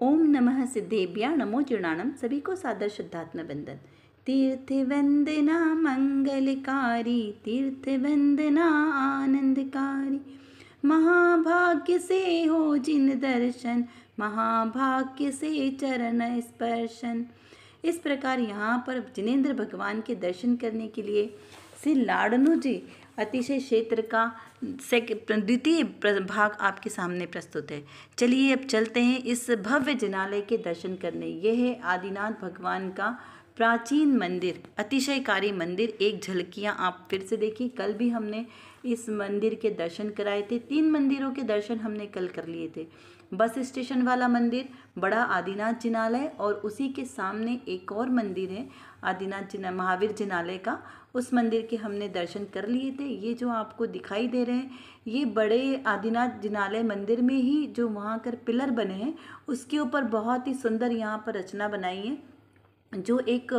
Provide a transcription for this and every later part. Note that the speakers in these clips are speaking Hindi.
ओम नमः सिद्धेभ्या नमो जीर्णानम। सभी को सादर शुद्धात्म वंदन। तीर्थ वंदना मंगलकारी, तीर्थ वंदना आनंदकारी। महाभाग्य से हो जिन दर्शन, महाभाग्य से चरण स्पर्शन। इस प्रकार यहाँ पर जिनेंद्र भगवान के दर्शन करने के लिए श्री लाडनू जी अतिशय क्षेत्र का द्वितीय भाग आपके सामने प्रस्तुत है। चलिए अब चलते हैं इस भव्य जिनालय के दर्शन करने। यह है आदिनाथ भगवान का प्राचीन मंदिर, अतिशयकारी मंदिर। एक झलकियाँ आप फिर से देखिए। कल भी हमने इस मंदिर के दर्शन कराए थे। 3 मंदिरों के दर्शन हमने कल कर लिए थे। बस स्टेशन वाला मंदिर, बड़ा आदिनाथ जिनालय, और उसी के सामने एक और मंदिर है आदिनाथ महावीर जिनालय का। उस मंदिर के हमने दर्शन कर लिए थे। ये जो आपको दिखाई दे रहे हैं, ये बड़े आदिनाथ जिनालय मंदिर में ही जो वहाँ कर पिलर बने हैं, उसके ऊपर बहुत ही सुंदर यहाँ पर रचना बनाई है, जो एक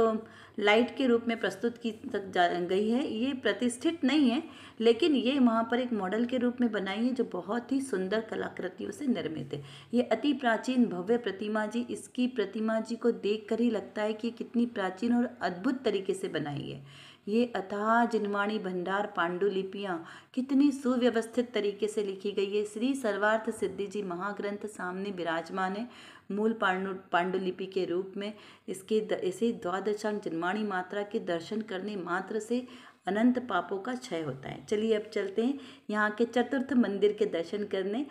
लाइट के रूप में प्रस्तुत की गई है। ये प्रतिष्ठित नहीं है, लेकिन ये वहाँ पर एक मॉडल के रूप में बनाई है, जो बहुत ही सुंदर कलाकृतियों से निर्मित है। ये अति प्राचीन भव्य प्रतिमा जी, इसकी प्रतिमा जी को देखकर ही लगता है कि कितनी प्राचीन और अद्भुत तरीके से बनाई है। ये अथाह जिनवाणी भंडार पांडुलिपियाँ कितनी सुव्यवस्थित तरीके से लिखी गई है। श्री सर्वार्थ सिद्धि जी महाग्रंथ सामने विराजमान है मूल पांडुलिपि के रूप में। इसे द्वादशांक जिनवाणी मात्रा के दर्शन करने मात्र से अनंत पापों का क्षय होता है। चलिए अब चलते हैं यहाँ के चतुर्थ मंदिर के दर्शन करने।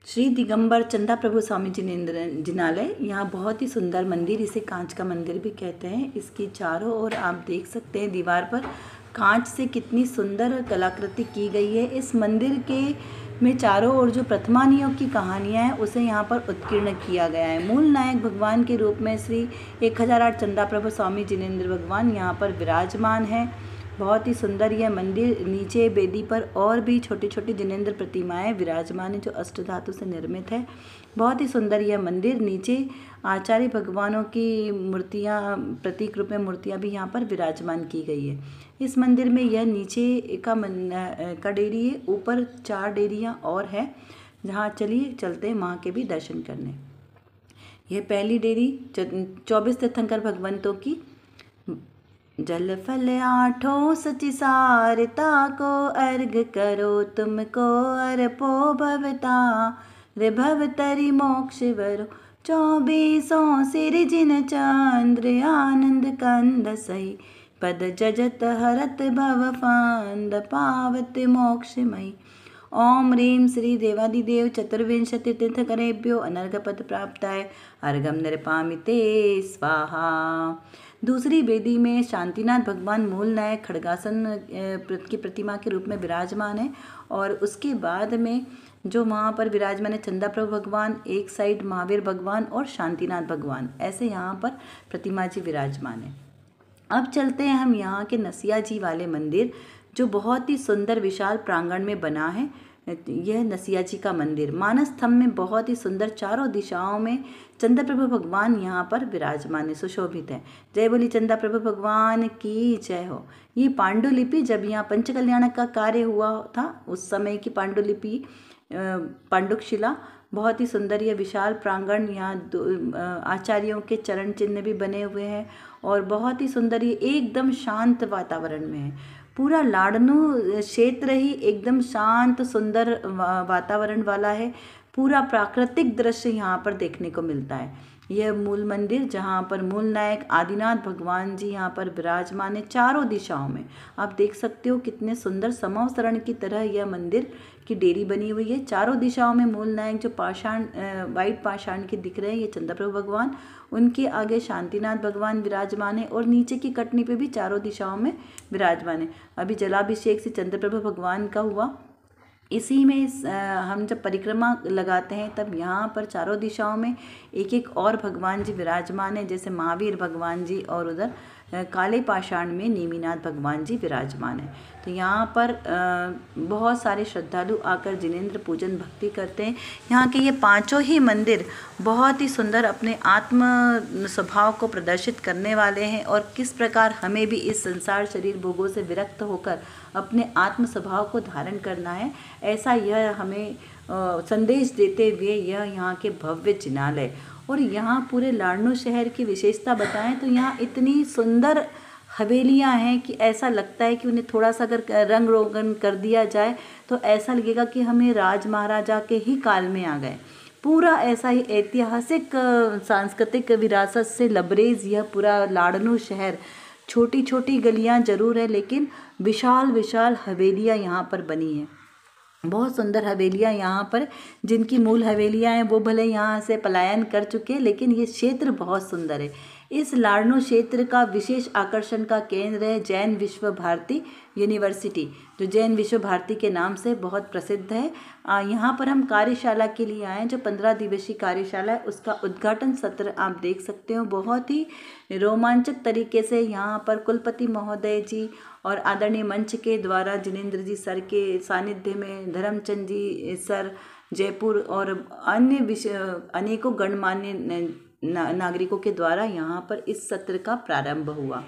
श्री दिगंबर चंदा प्रभु स्वामी जिनालय, यहाँ बहुत ही सुंदर मंदिर, इसे कांच का मंदिर भी कहते हैं। इसकी चारों ओर आप देख सकते हैं दीवार पर कांच से कितनी सुंदर कलाकृति की गई है। इस मंदिर के में चारों ओर जो प्रथमानियों की कहानियाँ हैं, उसे यहाँ पर उत्कीर्ण किया गया है। मूल नायक भगवान के रूप में श्री 1008 चंदा प्रभु स्वामी जिनेंद्र भगवान यहाँ पर विराजमान है। बहुत ही सुंदर यह मंदिर। नीचे वेदी पर और भी छोटी छोटी जिनेंद्र प्रतिमाएं विराजमान है, जो अष्टधातु से निर्मित है। बहुत ही सुंदर यह मंदिर। नीचे आचार्य भगवानों की मूर्तियां, प्रतीक रूप में मूर्तियां भी यहाँ पर विराजमान की गई है। इस मंदिर में यह नीचे का डेरी है, ऊपर 4 डेरियाँ और है, जहाँ चलिए चलते हैं माँ के भी दर्शन करने। यह पहली डेरी 24 तीर्थंकर भगवंतों की। जल फल 8 सचि सारता को अर्घ करो, तुमको अर्पो भवता विभव तरि मोक्ष वरो। 24 सिर जिन चंद्र आनंद कंद सही, पद जजत हरत भव फांद पावत मोक्षमयी। ओम ह्रीं श्री देवादिदेव चतुर्विंशति तीर्थकरेभ्यो अनर्घपद प्राप्ताय अर्घम निर्पामिते स्वाहा। दूसरी वेदी में शांतिनाथ भगवान मूल नायक खड़गासन की प्रतिमा के रूप में विराजमान है, और उसके बाद में जो वहाँ पर विराजमान है चंदा प्रभु भगवान, एक साइड महावीर भगवान और शांतिनाथ भगवान, ऐसे यहाँ पर प्रतिमा जी विराजमान है। अब चलते हैं हम यहाँ के नसिया जी वाले मंदिर, जो बहुत ही सुंदर विशाल प्रांगण में बना है। यह नसिया जी का मंदिर मानस स्तंभ में बहुत ही सुंदर चारों दिशाओं में चंदा प्रभु भगवान यहाँ पर विराजमान है, सुशोभित है। जय बोली चंदा प्रभु भगवान की जय हो। ये पांडुलिपि, जब यहाँ पंचकल्याण का कार्य हुआ था उस समय की पांडुलिपि, पांडुकशिला, बहुत ही सुंदर यह विशाल प्रांगण। यहाँ आचार्यों के चरण चिन्ह भी बने हुए हैं, और बहुत ही सुंदर ये एकदम शांत वातावरण में है। पूरा लाडनू क्षेत्र ही एकदम शांत सुंदर वातावरण वाला है। पूरा प्राकृतिक दृश्य यहाँ पर देखने को मिलता है। यह मूल मंदिर, जहाँ पर मूल नायक आदिनाथ भगवान जी यहाँ पर विराजमान है चारों दिशाओं में। आप देख सकते हो कितने सुंदर समवसरण की तरह यह मंदिर की डेरी बनी हुई है। चारों दिशाओं में मूल नायक जो पाषाण, वाइट पाषाण के दिख रहे हैं, ये चंदा प्रभु भगवान, उनके आगे शांतिनाथ भगवान विराजमान है, और नीचे की कटनी पे भी चारों दिशाओं में विराजमान है। अभी जलाभिषेक से चंद्र प्रभु भगवान का हुआ। इसी में हम जब परिक्रमा लगाते हैं, तब यहाँ पर चारों दिशाओं में एक एक और भगवान जी विराजमान है, जैसे महावीर भगवान जी, और उधर काले पाषाण में नेमिनाथ भगवान जी विराजमान है। तो यहाँ पर बहुत सारे श्रद्धालु आकर जिनेंद्र पूजन भक्ति करते हैं। यहाँ के ये 5 ही मंदिर बहुत ही सुंदर अपने आत्म स्वभाव को प्रदर्शित करने वाले हैं, और किस प्रकार हमें भी इस संसार शरीर भोगों से विरक्त होकर अपने आत्म स्वभाव को धारण करना है, ऐसा यह हमें संदेश देते हुए यह यहाँ के भव्य जिनालय। और यहाँ पूरे लाड़नू शहर की विशेषता बताएं तो यहाँ इतनी सुंदर हवेलियाँ हैं कि ऐसा लगता है कि उन्हें थोड़ा सा अगर रंग रोगन कर दिया जाए तो ऐसा लगेगा कि हमें राज महाराजा के ही काल में आ गए। पूरा ऐसा ही ऐतिहासिक सांस्कृतिक विरासत से लबरेज यह पूरा लाड़नू शहर, छोटी छोटी गलियां जरूर है लेकिन विशाल विशाल हवेलियां यहाँ पर बनी हैं। बहुत सुंदर हवेलियां यहाँ पर, जिनकी मूल हवेलियां हैं वो भले यहाँ से पलायन कर चुके हैं, लेकिन ये क्षेत्र बहुत सुंदर है। इस लाड़नू क्षेत्र का विशेष आकर्षण का केंद्र है जैन विश्व भारती यूनिवर्सिटी, जो जैन विश्व भारती के नाम से बहुत प्रसिद्ध है। यहाँ पर हम कार्यशाला के लिए आए हैं, जो 15 दिवसीय कार्यशाला है उसका उद्घाटन सत्र आप देख सकते हो। बहुत ही रोमांचक तरीके से यहाँ पर कुलपति महोदय जी और आदरणीय मंच के द्वारा जिनेंद्र जी सर के सानिध्य में धर्मचंद जी सर जयपुर और अन्य अनेकों गणमान्य नागरिकों के द्वारा यहाँ पर इस सत्र का प्रारंभ हुआ।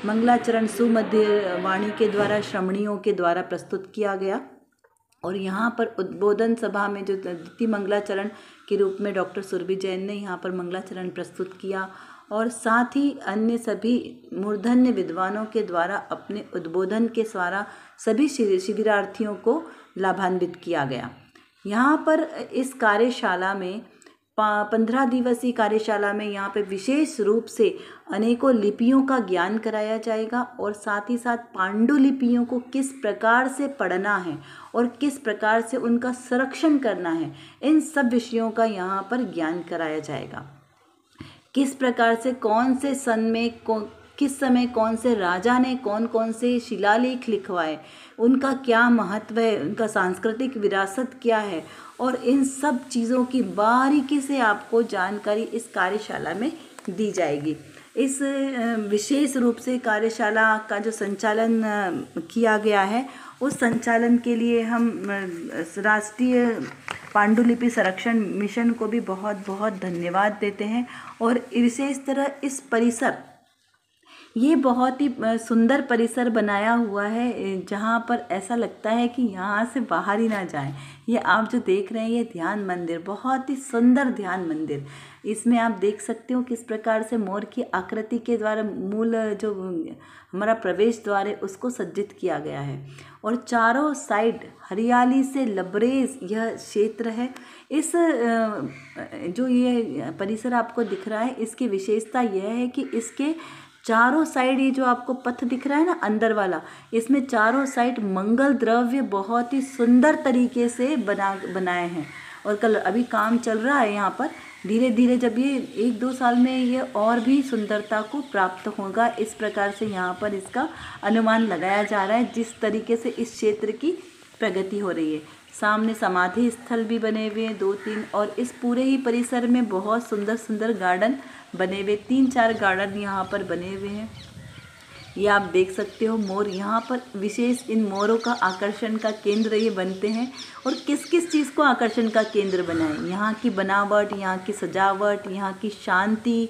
मंगलाचरण सुमध्य वाणी के द्वारा श्रमणियों के द्वारा प्रस्तुत किया गया और यहाँ पर उद्बोधन सभा में जो द्वितीय मंगलाचरण के रूप में डॉक्टर सुरभि जैन ने यहाँ पर मंगलाचरण प्रस्तुत किया और साथ ही अन्य सभी मूर्धन्य विद्वानों के द्वारा अपने उद्बोधन के द्वारा सभी शिविरार्थियों को लाभान्वित किया गया। यहाँ पर इस कार्यशाला में 15 दिवसीय कार्यशाला में यहाँ पे विशेष रूप से अनेकों लिपियों का ज्ञान कराया जाएगा और साथ ही साथ पांडुलिपियों को किस प्रकार से पढ़ना है और किस प्रकार से उनका संरक्षण करना है, इन सब विषयों का यहाँ पर ज्ञान कराया जाएगा। किस प्रकार से कौन से सन में किस समय कौन से राजा ने कौन कौन से शिलालेख लिखवाए, उनका क्या महत्व है, उनका सांस्कृतिक विरासत क्या है, और इन सब चीज़ों की बारीकी से आपको जानकारी इस कार्यशाला में दी जाएगी। इस विशेष रूप से कार्यशाला का जो संचालन किया गया है, उस संचालन के लिए हम राष्ट्रीय पांडुलिपि संरक्षण मिशन को भी बहुत बहुत धन्यवाद देते हैं। और विशेष तरह इस परिसर, ये बहुत ही सुंदर परिसर बनाया हुआ है, जहाँ पर ऐसा लगता है कि यहाँ से बाहर ही ना जाएं। ये आप जो देख रहे हैं ये ध्यान मंदिर, बहुत ही सुंदर ध्यान मंदिर, इसमें आप देख सकते हो किस प्रकार से मोर की आकृति के द्वारा मूल जो हमारा प्रवेश द्वार है उसको सज्जित किया गया है और चारों साइड हरियाली से लबरेज यह क्षेत्र है। इस जो ये परिसर आपको दिख रहा है, इसकी विशेषता यह है कि इसके चारों साइड, ये जो आपको पथ दिख रहा है ना अंदर वाला, इसमें चारों साइड मंगल द्रव्य बहुत ही सुंदर तरीके से बनाए हैं और कल अभी काम चल रहा है यहाँ पर। धीरे धीरे जब ये 1-2 साल में ये और भी सुंदरता को प्राप्त होगा, इस प्रकार से यहाँ पर इसका अनुमान लगाया जा रहा है जिस तरीके से इस क्षेत्र की प्रगति हो रही है। सामने समाधि स्थल भी बने हुए हैं 2-3, और इस पूरे ही परिसर में बहुत सुंदर सुंदर गार्डन बने हुए, 3-4 गार्डन यहाँ पर बने हुए हैं। ये आप देख सकते हो मोर, यहाँ पर विशेष इन मोरों का आकर्षण का केंद्र ये बनते हैं। और किस किस चीज़ को आकर्षण का केंद्र बनाए, यहाँ की बनावट, यहाँ की सजावट, यहाँ की शांति,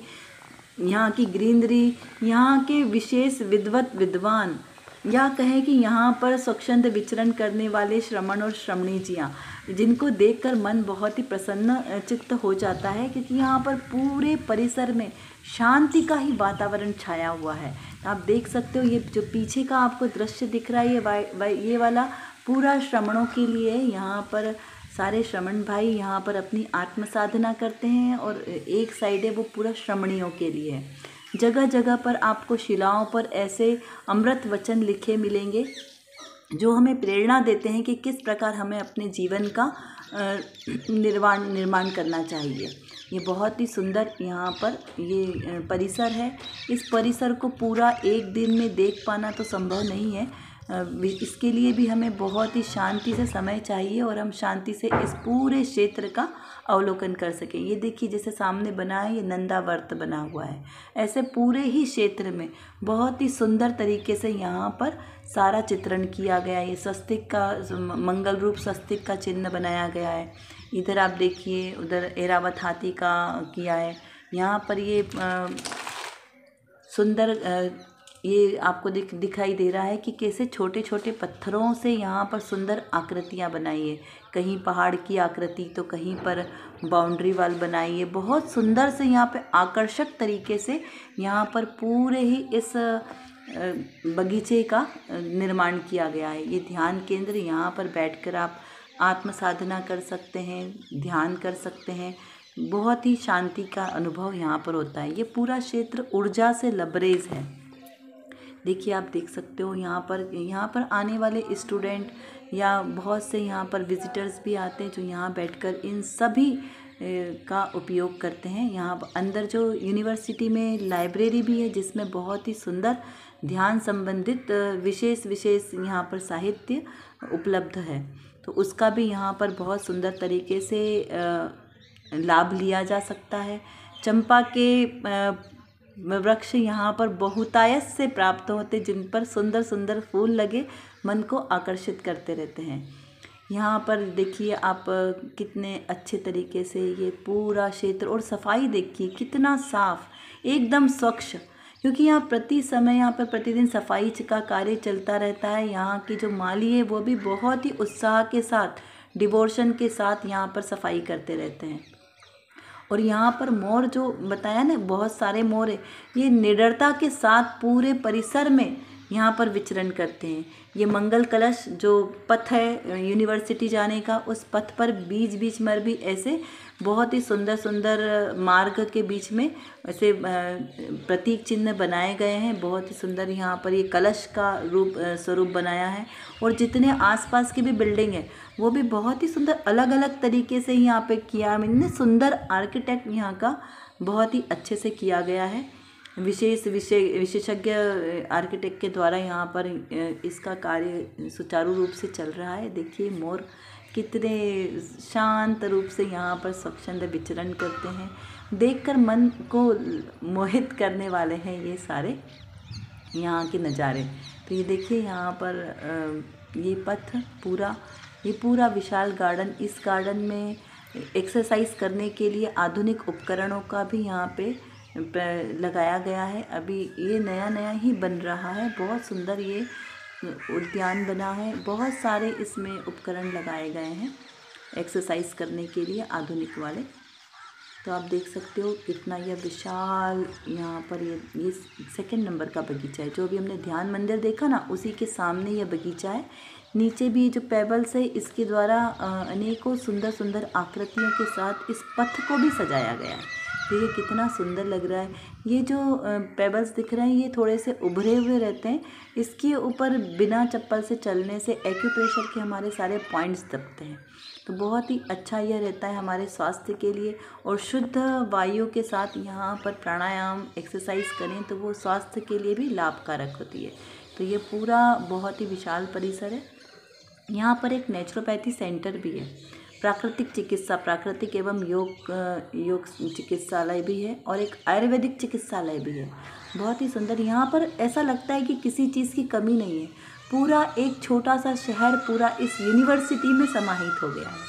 यहाँ की ग्रीनरी, यहाँ के विशेष विद्वान, या कहें कि यहाँ पर स्वच्छंद विचरण करने वाले श्रमण और श्रमणी जियाँ, जिनको देखकर मन बहुत ही प्रसन्न चित्त हो जाता है, क्योंकि यहाँ पर पूरे परिसर में शांति का ही वातावरण छाया हुआ है। आप देख सकते हो ये जो पीछे का आपको दृश्य दिख रहा है, ये वाला पूरा श्रमणों के लिए। यहाँ पर सारे श्रमण भाई यहाँ पर अपनी आत्म साधना करते हैं और एक साइड है वो पूरा श्रमणियों के लिए है। जगह जगह पर आपको शिलाओं पर ऐसे अमृत वचन लिखे मिलेंगे जो हमें प्रेरणा देते हैं कि किस प्रकार हमें अपने जीवन का निर्माण करना चाहिए। ये बहुत ही सुंदर यहाँ पर ये परिसर है। इस परिसर को पूरा एक दिन में देख पाना तो संभव नहीं है, इसके लिए भी हमें बहुत ही शांति से समय चाहिए और हम शांति से इस पूरे क्षेत्र का अवलोकन कर सकें। ये देखिए जैसे सामने बना है, ये नंदावर्त बना हुआ है। ऐसे पूरे ही क्षेत्र में बहुत ही सुंदर तरीके से यहाँ पर सारा चित्रण किया गया है। ये स्वस्तिक का मंगल रूप स्वस्तिक का चिन्ह बनाया गया है। इधर आप देखिए, उधर ऐरावत हाथी का किया है। यहाँ पर ये सुंदर ये आपको दिखाई दे रहा है कि कैसे छोटे छोटे पत्थरों से यहाँ पर सुंदर आकृतियाँ बनाई है। कहीं पहाड़ की आकृति तो कहीं पर बाउंड्री वाल बनाई है। बहुत सुंदर से यहाँ पे आकर्षक तरीके से यहाँ पर पूरे ही इस बगीचे का निर्माण किया गया है। ये ध्यान केंद्र, यहाँ पर बैठकर आप आत्म साधना कर सकते हैं, ध्यान कर सकते हैं। बहुत ही शांति का अनुभव यहाँ पर होता है। ये पूरा क्षेत्र ऊर्जा से लबरेज है। देखिए, आप देख सकते हो यहाँ पर आने वाले स्टूडेंट या बहुत से यहाँ पर विजिटर्स भी आते हैं जो यहाँ बैठकर इन सभी का उपयोग करते हैं। यहाँ अंदर जो यूनिवर्सिटी में लाइब्रेरी भी है जिसमें बहुत ही सुंदर ध्यान संबंधित विशेष यहाँ पर साहित्य उपलब्ध है, तो उसका भी यहाँ पर बहुत सुंदर तरीके से लाभ लिया जा सकता है। चंपा के वृक्ष यहाँ पर बहुतायत से प्राप्त होते, जिन पर सुंदर सुंदर फूल लगे मन को आकर्षित करते रहते हैं। यहाँ पर देखिए आप कितने अच्छे तरीके से ये पूरा क्षेत्र, और सफाई देखिए कितना साफ, एकदम स्वच्छ, क्योंकि यहाँ पर प्रतिदिन सफाई का कार्य चलता रहता है। यहाँ की जो माली है वो भी बहुत ही उत्साह के साथ, डिवोशन के साथ यहाँ पर सफाई करते रहते हैं। और यहाँ पर मोर जो बताया ना, बहुत सारे मोर है, ये निडरता के साथ पूरे परिसर में यहाँ पर विचरण करते हैं। ये मंगल कलश जो पथ है यूनिवर्सिटी जाने का, उस पथ पर बीच में भी ऐसे बहुत ही सुंदर सुंदर मार्ग के बीच में ऐसे प्रतीक चिन्ह बनाए गए हैं। बहुत ही सुंदर यहाँ पर ये कलश का स्वरूप बनाया है। और जितने आसपास की भी बिल्डिंग है वो भी बहुत ही सुंदर अलग अलग तरीके से यहाँ पे किया। इतने सुंदर आर्किटेक्ट यहाँ का बहुत ही अच्छे से किया गया है। विशेषज्ञ आर्किटेक्ट के द्वारा यहाँ पर इसका कार्य सुचारू रूप से चल रहा है। देखिए मोर कितने शांत रूप से यहाँ पर स्वच्छंद विचरण करते हैं, देखकर मन को मोहित करने वाले हैं ये सारे यहाँ के नज़ारे। तो ये देखिए यहाँ पर ये पथ पूरा विशाल गार्डन, इस गार्डन में एक्सरसाइज करने के लिए आधुनिक उपकरणों का भी यहाँ पे लगाया गया है। अभी ये नया ही बन रहा है। बहुत सुंदर ये उद्यान बना है। बहुत सारे इसमें उपकरण लगाए गए हैं एक्सरसाइज करने के लिए, आधुनिक वाले। तो आप देख सकते हो कितना यह विशाल यहाँ पर ये 2 नंबर का बगीचा है। जो भी हमने ध्यान मंदिर देखा ना, उसी के सामने यह बगीचा है। नीचे भी जो पेबल्स है, इसके द्वारा अनेकों सुंदर सुंदर आकृतियों के साथ इस पथ को भी सजाया गया है। देखिए कितना सुंदर लग रहा है। ये जो पेबल्स दिख रहे हैं ये थोड़े से उभरे हुए रहते हैं। इसके ऊपर बिना चप्पल से चलने से एक्यूप्रेशर के हमारे सारे पॉइंट्स दबते हैं, तो बहुत ही अच्छा यह रहता है हमारे स्वास्थ्य के लिए। और शुद्ध वायु के साथ यहाँ पर प्राणायाम एक्सरसाइज करें तो वो स्वास्थ्य के लिए भी लाभकारक होती है। तो ये पूरा बहुत ही विशाल परिसर है। यहाँ पर एक नेचुरोपैथी सेंटर भी है, प्राकृतिक एवं योग चिकित्सालय भी है, और एक आयुर्वेदिक चिकित्सालय भी है। बहुत ही सुंदर। यहाँ पर ऐसा लगता है कि किसी चीज़ की कमी नहीं है। पूरा एक छोटा सा शहर पूरा इस यूनिवर्सिटी में समाहित हो गया है।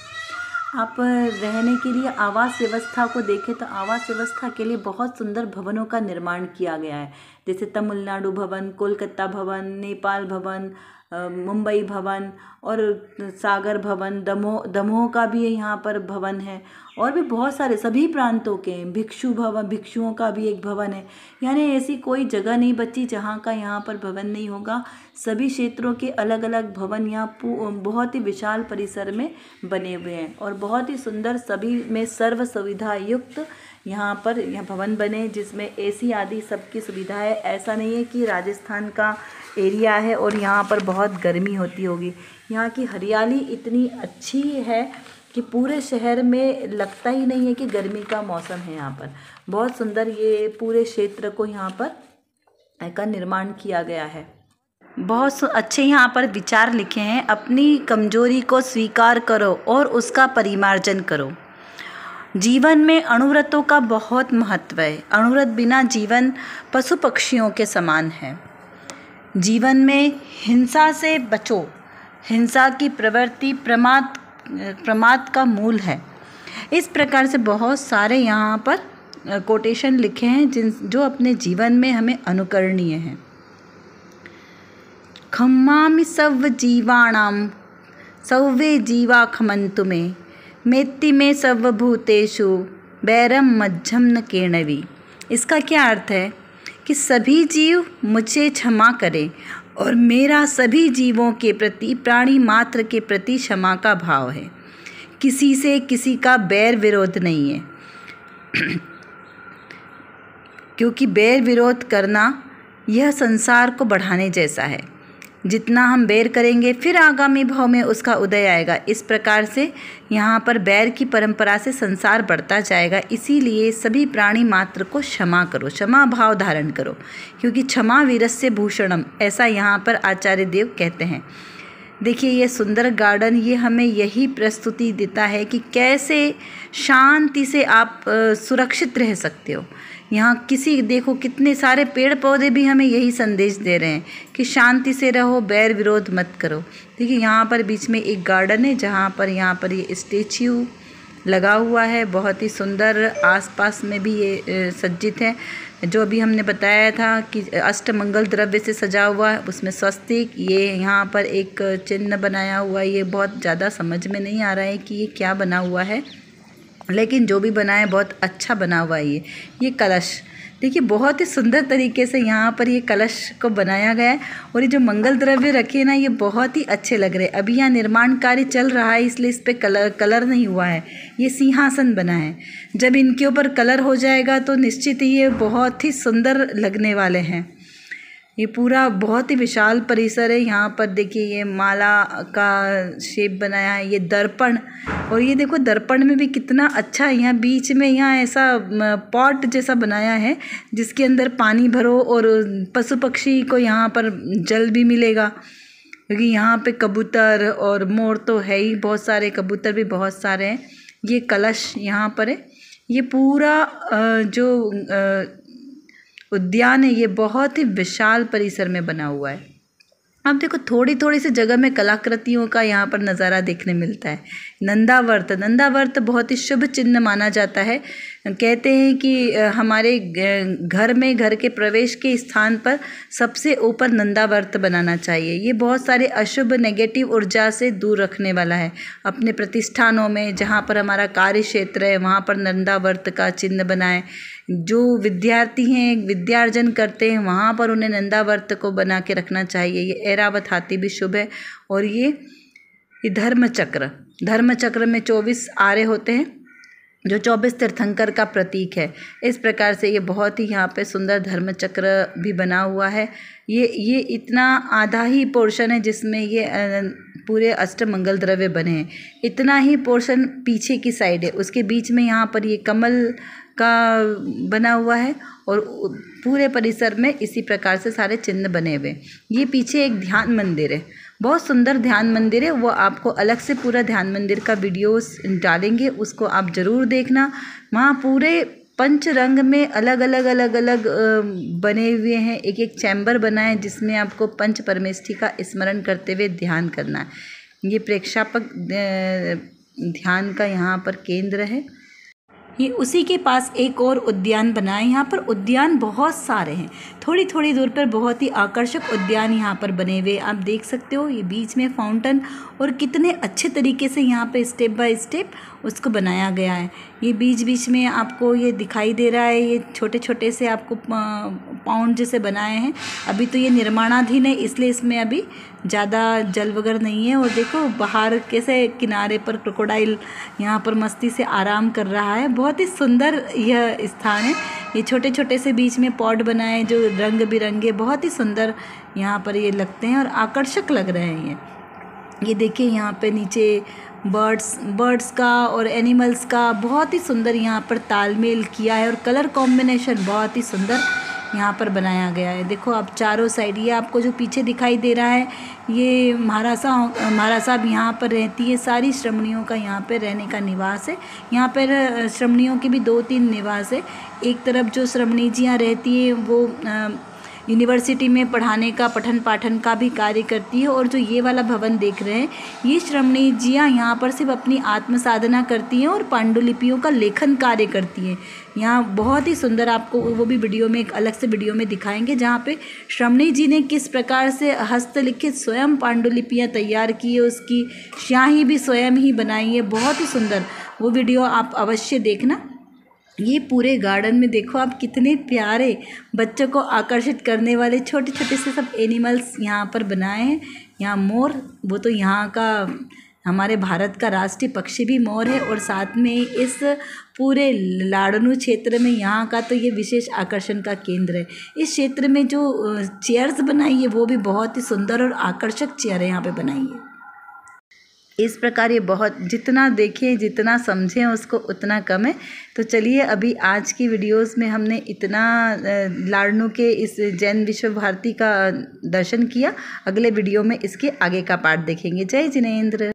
आप रहने के लिए आवास व्यवस्था को देखें तो आवास व्यवस्था के लिए बहुत सुंदर भवनों का निर्माण किया गया है, जैसे तमिलनाडु भवन, कोलकाता भवन, नेपाल भवन, मुंबई भवन और सागर भवन, दमोह का भी यहाँ पर भवन है, और भी बहुत सारे सभी प्रांतों के भिक्षुओं का भी एक भवन है। यानी ऐसी कोई जगह नहीं बची जहाँ का यहाँ पर भवन नहीं होगा। सभी क्षेत्रों के अलग अलग भवन यहाँ बहुत ही विशाल परिसर में बने हुए हैं, और बहुत ही सुंदर, सभी में सर्व सुविधा युक्त यहाँ भवन बने, जिसमें एसी आदि सबकी सुविधा है। ऐसा नहीं है कि राजस्थान का एरिया है और यहाँ पर बहुत गर्मी होती होगी। यहाँ की हरियाली इतनी अच्छी है कि पूरे शहर में लगता ही नहीं है कि गर्मी का मौसम है। यहाँ पर बहुत सुंदर ये पूरे क्षेत्र को यहाँ पर का निर्माण किया गया है। बहुत अच्छे यहाँ पर विचार लिखे हैं। अपनी कमजोरी को स्वीकार करो और उसका परिमार्जन करो। जीवन में अणुव्रतों का बहुत महत्व है। अणुव्रत बिना जीवन पशु पक्षियों के समान है। जीवन में हिंसा से बचो। हिंसा की प्रवृत्ति प्रमाद का मूल है। इस प्रकार से बहुत सारे यहाँ पर कोटेशन लिखे हैं जो अपने जीवन में हमें अनुकरणीय हैं। खम्मामि सव्व जीवाणां सव्वे जीवा खमन्तु मे मेत्ति मे सर्वभूतेषु वैरम मज्झम न केणवी। इसका क्या अर्थ है कि सभी जीव मुझे क्षमा करें और मेरा सभी जीवों के प्रति, प्राणी मात्र के प्रति क्षमा का भाव है। किसी से किसी का बैर विरोध नहीं है क्योंकि बैर विरोध करना यह संसार को बढ़ाने जैसा है। जितना हम बैर करेंगे फिर आगामी भाव में उसका उदय आएगा। इस प्रकार से यहाँ पर बैर की परंपरा से संसार बढ़ता जाएगा। इसीलिए सभी प्राणी मात्र को क्षमा करो, क्षमा भाव धारण करो, क्योंकि क्षमा वीरस्य भूषणम, ऐसा यहाँ पर आचार्य देव कहते हैं। देखिए ये सुंदर गार्डन, ये हमें यही प्रस्तुति देता है कि कैसे शांति से आप सुरक्षित रह सकते हो। यहाँ देखो कितने सारे पेड़ पौधे भी हमें यही संदेश दे रहे हैं कि शांति से रहो, बैर विरोध मत करो। देखिए यहाँ पर बीच में एक गार्डन है जहाँ पर ये स्टेच्यू लगा हुआ है, बहुत ही सुंदर। आसपास में भी ये सज्जित है, जो अभी हमने बताया था कि अष्टमंगल द्रव्य से सजा हुआ है, उसमें स्वस्तिक, ये यहाँ पर एक चिन्ह बनाया हुआ है। ये बहुत ज़्यादा समझ में नहीं आ रहा है कि ये क्या बना हुआ है, लेकिन जो भी बना है बहुत अच्छा बना हुआ है। ये कलश देखिए बहुत ही सुंदर तरीके से यहाँ पर ये कलश को बनाया गया है। और ये जो मंगल द्रव्य रखे ना, ये बहुत ही अच्छे लग रहे हैं। अभी यहाँ निर्माण कार्य चल रहा है, इसलिए इस पर कलर नहीं हुआ है। ये सिंहासन बना है, जब इनके ऊपर कलर हो जाएगा तो निश्चित ही ये बहुत ही सुंदर लगने वाले हैं। ये पूरा बहुत ही विशाल परिसर है। यहाँ पर देखिए ये माला का शेप बनाया है, ये दर्पण, और ये देखो दर्पण में भी कितना अच्छा है। यहाँ बीच में यहाँ ऐसा पॉट जैसा बनाया है जिसके अंदर पानी भरो और पशु पक्षी को यहाँ पर जल भी मिलेगा, क्योंकि यहाँ पे कबूतर और मोर तो है ही, बहुत सारे कबूतर भी बहुत सारे हैं। ये कलश यहाँ पर है। ये पूरा जो उद्यान है ये बहुत ही विशाल परिसर में बना हुआ है। अब देखो थोड़ी थोड़ी सी जगह में कलाकृतियों का यहाँ पर नज़ारा देखने मिलता है। नंदावर्त बहुत ही शुभ चिन्ह माना जाता है। कहते हैं कि हमारे घर के प्रवेश के स्थान पर सबसे ऊपर नंदावर्त बनाना चाहिए। ये बहुत सारे अशुभ नेगेटिव ऊर्जा से दूर रखने वाला है। अपने प्रतिष्ठानों में जहाँ पर हमारा कार्य क्षेत्र है वहाँ पर नंदावर्त का चिन्ह बनाएं। जो विद्यार्थी हैं, विद्यार्जन करते हैं, वहाँ पर उन्हें नंदावर्त को बना के रखना चाहिए। ये ऐरावत हाथी भी शुभ है। और ये धर्मचक्र में 24 आरे होते हैं जो 24 तीर्थंकर का प्रतीक है। इस प्रकार से ये बहुत ही यहाँ पे सुंदर धर्मचक्र भी बना हुआ है। ये इतना आधा ही पोर्शन है जिसमें ये पूरे अष्टमंगल द्रव्य बने हैं। इतना ही पोर्शन पीछे की साइड है, उसके बीच में यहाँ पर ये कमल का बना हुआ है और पूरे परिसर में इसी प्रकार से सारे चिन्ह बने हुए। ये पीछे एक ध्यान मंदिर है, बहुत सुंदर ध्यान मंदिर है। वो आपको अलग से पूरा ध्यान मंदिर का वीडियोस डालेंगे, उसको आप ज़रूर देखना। वहाँ पूरे पंच रंग में अलग अलग बने हुए हैं। एक एक चैम्बर बना है जिसमें आपको पंच परमेष्ठी का स्मरण करते हुए ध्यान करना है। ये प्रेक्षापक ध्यान का यहाँ पर केंद्र है। ये उसी के पास एक और उद्यान बना है। यहाँ पर उद्यान बहुत सारे हैं, थोड़ी थोड़ी दूर पर बहुत ही आकर्षक उद्यान यहाँ पर बने हुए आप देख सकते हो। ये बीच में फाउंटेन, और कितने अच्छे तरीके से यहाँ पे स्टेप बाय स्टेप उसको बनाया गया है। ये बीच बीच में आपको ये दिखाई दे रहा है, ये छोटे छोटे से आपको पाउंड जैसे बनाए हैं। अभी तो ये निर्माणाधीन है, इसलिए इसमें अभी ज़्यादा जल वगैरह नहीं है। और देखो बाहर कैसे किनारे पर क्रोकोडाइल यहाँ पर मस्ती से आराम कर रहा है। बहुत ही सुंदर यह स्थान है। ये छोटे छोटे से बीच में पॉट बनाए जो रंग बिरंगे बहुत ही सुंदर यहाँ पर ये लगते हैं और आकर्षक लग रहे हैं। ये देखिए यहाँ पे नीचे बर्ड्स का और एनिमल्स का बहुत ही सुंदर यहाँ पर तालमेल किया है और कलर कॉम्बिनेशन बहुत ही सुंदर यहाँ पर बनाया गया है। देखो आप चारों साइड, ये आपको जो पीछे दिखाई दे रहा है ये महाराज साहब यहाँ पर रहती है। सारी श्रमणियों का यहाँ पर रहने का निवास है। यहाँ पर श्रमणियों के भी 2-3 निवास है। एक तरफ जो श्रमणी जियाँ रहती हैं वो यूनिवर्सिटी में पढ़ाने का, पठन पाठन का भी कार्य करती है। और जो ये वाला भवन देख रहे हैं, ये श्रमणी जियाँ यहाँ पर सिर्फ अपनी आत्म साधना करती हैं और पांडुलिपियों का लेखन कार्य करती हैं। यहाँ बहुत ही सुंदर, आपको वो भी वीडियो में, एक अलग से वीडियो में दिखाएंगे, जहाँ पे श्रमणी जी ने किस प्रकार से हस्तलिखित स्वयं पांडुलिपियाँ तैयार की है, उसकी स्याही भी स्वयं ही बनाई है। बहुत ही सुंदर वो वीडियो आप अवश्य देखना। ये पूरे गार्डन में देखो आप, कितने प्यारे बच्चों को आकर्षित करने वाले छोटे छोटे से सब एनिमल्स यहाँ पर बनाए हैं। यहाँ मोर, वो तो यहाँ का, हमारे भारत का राष्ट्रीय पक्षी भी मोर है। और साथ में इस पूरे लाड़नू क्षेत्र में यहाँ का तो ये विशेष आकर्षण का केंद्र है। इस क्षेत्र में जो चेयर्स बनाई है वो भी बहुत ही सुंदर और आकर्षक चेयर यहाँ पे बनाई है। इस प्रकार ये बहुत, जितना देखें जितना समझें उसको उतना कम है। तो चलिए, अभी आज की वीडियोस में हमने इतना लाड़नू के इस जैन विश्व भारती का दर्शन किया। अगले वीडियो में इसके आगे का पार्ट देखेंगे। जय जिनेंद्र।